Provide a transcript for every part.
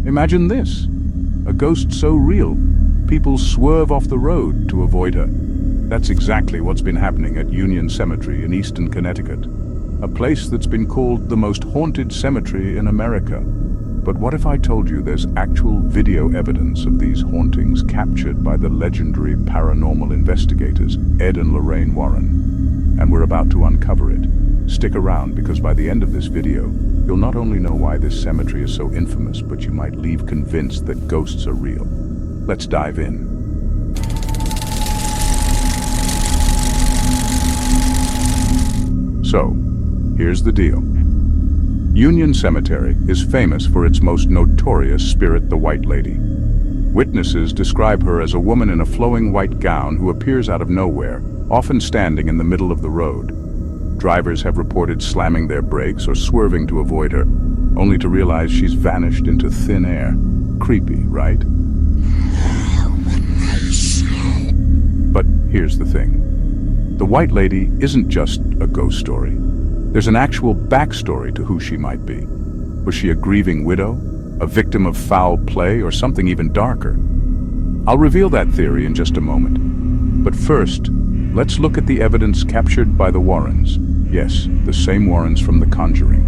Imagine this. A ghost so real, people swerve off the road to avoid her. That's exactly what's been happening at Union Cemetery in eastern Connecticut. A place that's been called the most haunted cemetery in America. But what if I told you there's actual video evidence of these hauntings captured by the legendary paranormal investigators Ed and Lorraine Warren? And we're about to uncover it. Stick around, because by the end of this video, you'll not only know why this cemetery is so infamous, but you might leave convinced that ghosts are real. Let's dive in. So, here's the deal. Union Cemetery is famous for its most notorious spirit, the White Lady. Witnesses describe her as a woman in a flowing white gown who appears out of nowhere, often standing in the middle of the road. Drivers have reported slamming their brakes or swerving to avoid her, only to realize she's vanished into thin air. Creepy, right? But here's the thing. The White Lady isn't just a ghost story. There's an actual backstory to who she might be. Was she a grieving widow, a victim of foul play, or something even darker? I'll reveal that theory in just a moment. But first, let's look at the evidence captured by the Warrens. Yes, the same Warrens from The Conjuring.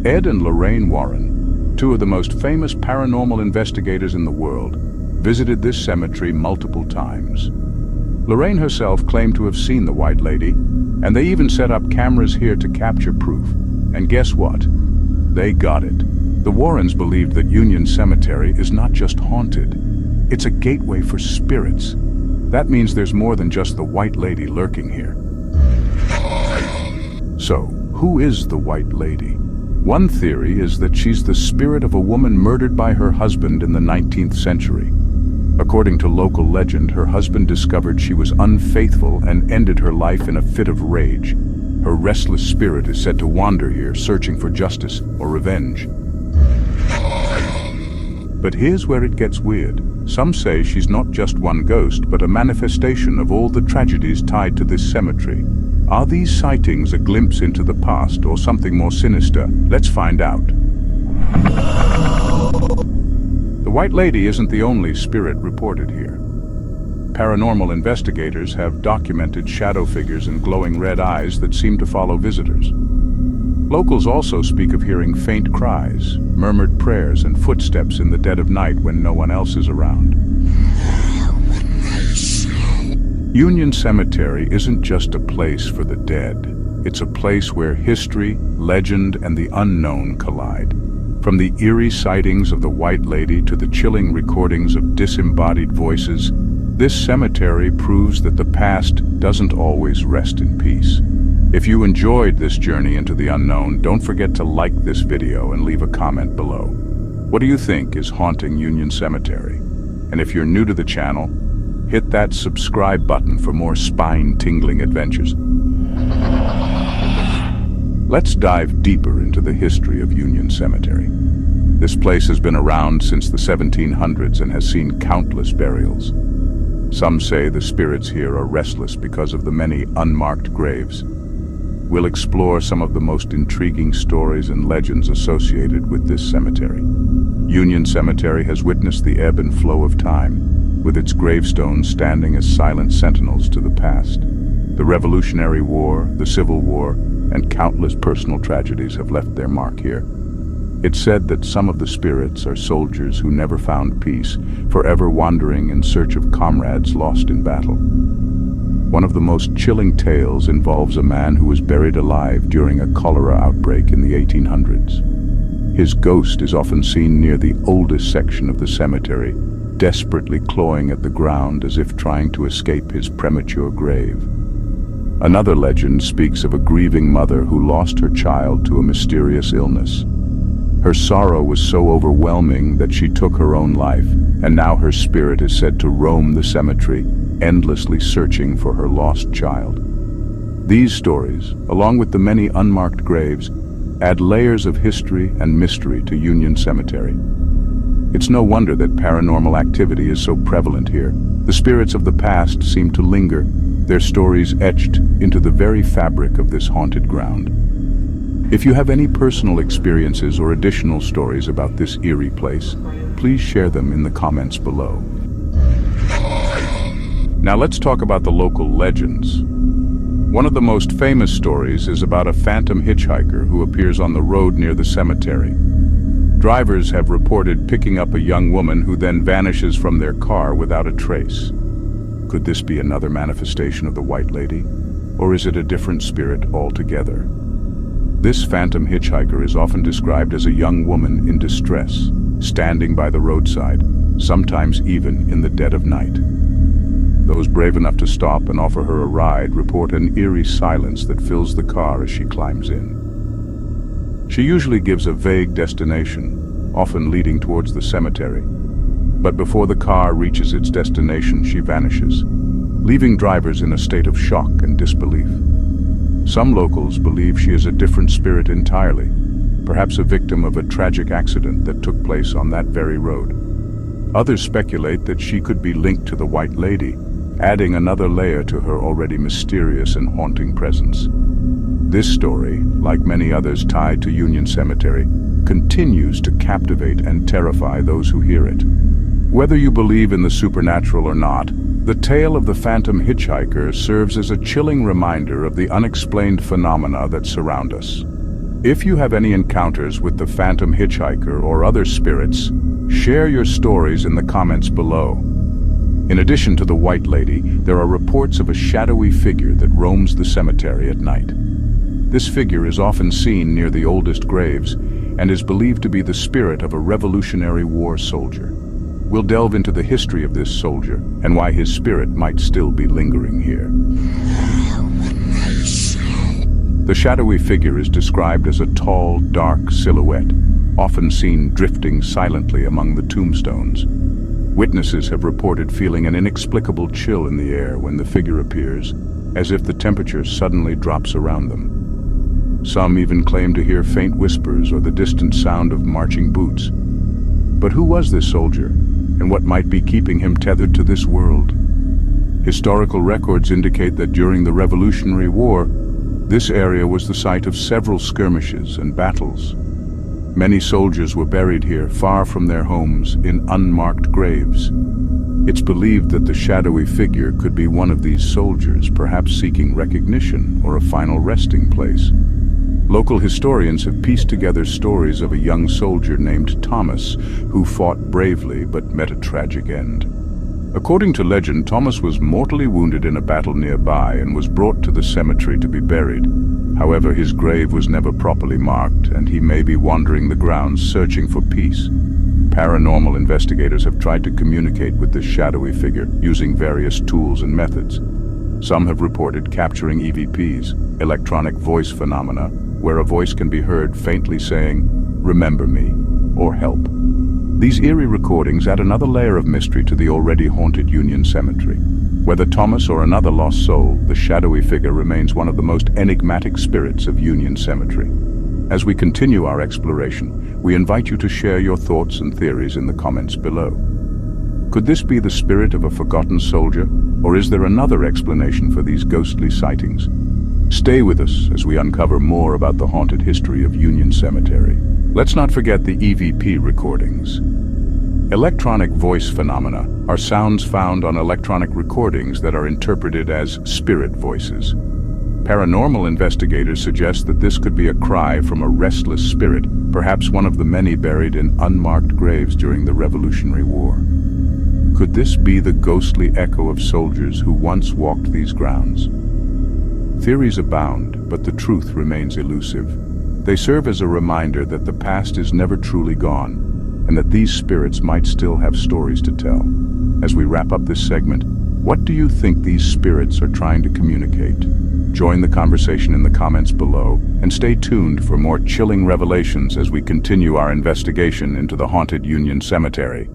Ed and Lorraine Warren, two of the most famous paranormal investigators in the world, visited this cemetery multiple times. Lorraine herself claimed to have seen the White Lady, and they even set up cameras here to capture proof. And guess what? They got it. The Warrens believed that Union Cemetery is not just haunted. It's a gateway for spirits. That means there's more than just the White Lady lurking here. So, who is the White Lady? One theory is that she's the spirit of a woman murdered by her husband in the 19th century. According to local legend, her husband discovered she was unfaithful and ended her life in a fit of rage. Her restless spirit is said to wander here, searching for justice or revenge. But here's where it gets weird. Some say she's not just one ghost, but a manifestation of all the tragedies tied to this cemetery. Are these sightings a glimpse into the past or something more sinister? Let's find out. The White Lady isn't the only spirit reported here. Paranormal investigators have documented shadow figures and glowing red eyes that seem to follow visitors. Locals also speak of hearing faint cries, murmured prayers, and footsteps in the dead of night when no one else is around. Union Cemetery isn't just a place for the dead. It's a place where history, legend, and the unknown collide. From the eerie sightings of the White Lady to the chilling recordings of disembodied voices, this cemetery proves that the past doesn't always rest in peace. If you enjoyed this journey into the unknown, don't forget to like this video and leave a comment below. What do you think is haunting Union Cemetery? And if you're new to the channel, hit that subscribe button for more spine-tingling adventures. Let's dive deeper into the history of Union Cemetery. This place has been around since the 1700s and has seen countless burials. Some say the spirits here are restless because of the many unmarked graves. We'll explore some of the most intriguing stories and legends associated with this cemetery. Union Cemetery has witnessed the ebb and flow of time, with its gravestones standing as silent sentinels to the past. The Revolutionary War, the Civil War, and countless personal tragedies have left their mark here. It's said that some of the spirits are soldiers who never found peace, forever wandering in search of comrades lost in battle. One of the most chilling tales involves a man who was buried alive during a cholera outbreak in the 1800s. His ghost is often seen near the oldest section of the cemetery, desperately clawing at the ground as if trying to escape his premature grave. Another legend speaks of a grieving mother who lost her child to a mysterious illness. Her sorrow was so overwhelming that she took her own life, and now her spirit is said to roam the cemetery, endlessly searching for her lost child. These stories, along with the many unmarked graves, add layers of history and mystery to Union Cemetery. It's no wonder that paranormal activity is so prevalent here. The spirits of the past seem to linger, their stories etched into the very fabric of this haunted ground. If you have any personal experiences or additional stories about this eerie place, please share them in the comments below. Now let's talk about the local legends. One of the most famous stories is about a phantom hitchhiker who appears on the road near the cemetery. Drivers have reported picking up a young woman who then vanishes from their car without a trace. Could this be another manifestation of the White Lady? Or is it a different spirit altogether? This phantom hitchhiker is often described as a young woman in distress, standing by the roadside, sometimes even in the dead of night. Those brave enough to stop and offer her a ride report an eerie silence that fills the car as she climbs in. She usually gives a vague destination, often leading towards the cemetery. But before the car reaches its destination, she vanishes, leaving drivers in a state of shock and disbelief. Some locals believe she is a different spirit entirely, perhaps a victim of a tragic accident that took place on that very road. Others speculate that she could be linked to the White Lady, adding another layer to her already mysterious and haunting presence. This story, like many others tied to Union Cemetery, continues to captivate and terrify those who hear it. Whether you believe in the supernatural or not, the tale of the phantom hitchhiker serves as a chilling reminder of the unexplained phenomena that surround us. If you have any encounters with the phantom hitchhiker or other spirits, share your stories in the comments below. In addition to the White Lady, there are reports of a shadowy figure that roams the cemetery at night. This figure is often seen near the oldest graves and is believed to be the spirit of a Revolutionary War soldier. We'll delve into the history of this soldier and why his spirit might still be lingering here. The shadowy figure is described as a tall, dark silhouette, often seen drifting silently among the tombstones. Witnesses have reported feeling an inexplicable chill in the air when the figure appears, as if the temperature suddenly drops around them. Some even claim to hear faint whispers or the distant sound of marching boots. But who was this soldier, and what might be keeping him tethered to this world? Historical records indicate that during the Revolutionary War, this area was the site of several skirmishes and battles. Many soldiers were buried here, far from their homes, in unmarked graves. It's believed that the shadowy figure could be one of these soldiers, perhaps seeking recognition or a final resting place. Local historians have pieced together stories of a young soldier named Thomas, who fought bravely but met a tragic end. According to legend, Thomas was mortally wounded in a battle nearby and was brought to the cemetery to be buried. However, his grave was never properly marked, and he may be wandering the grounds searching for peace. Paranormal investigators have tried to communicate with this shadowy figure using various tools and methods. Some have reported capturing EVPs, electronic voice phenomena, where a voice can be heard faintly saying, "Remember me," or "Help." These eerie recordings add another layer of mystery to the already haunted Union Cemetery. Whether Thomas or another lost soul, the shadowy figure remains one of the most enigmatic spirits of Union Cemetery. As we continue our exploration, we invite you to share your thoughts and theories in the comments below. Could this be the spirit of a forgotten soldier, or is there another explanation for these ghostly sightings? Stay with us as we uncover more about the haunted history of Union Cemetery. Let's not forget the EVP recordings. Electronic voice phenomena are sounds found on electronic recordings that are interpreted as spirit voices. Paranormal investigators suggest that this could be a cry from a restless spirit, perhaps one of the many buried in unmarked graves during the Revolutionary War. Could this be the ghostly echo of soldiers who once walked these grounds? Theories abound, but the truth remains elusive. They serve as a reminder that the past is never truly gone, and that these spirits might still have stories to tell. As we wrap up this segment, what do you think these spirits are trying to communicate? Join the conversation in the comments below, and stay tuned for more chilling revelations as we continue our investigation into the haunted Union Cemetery.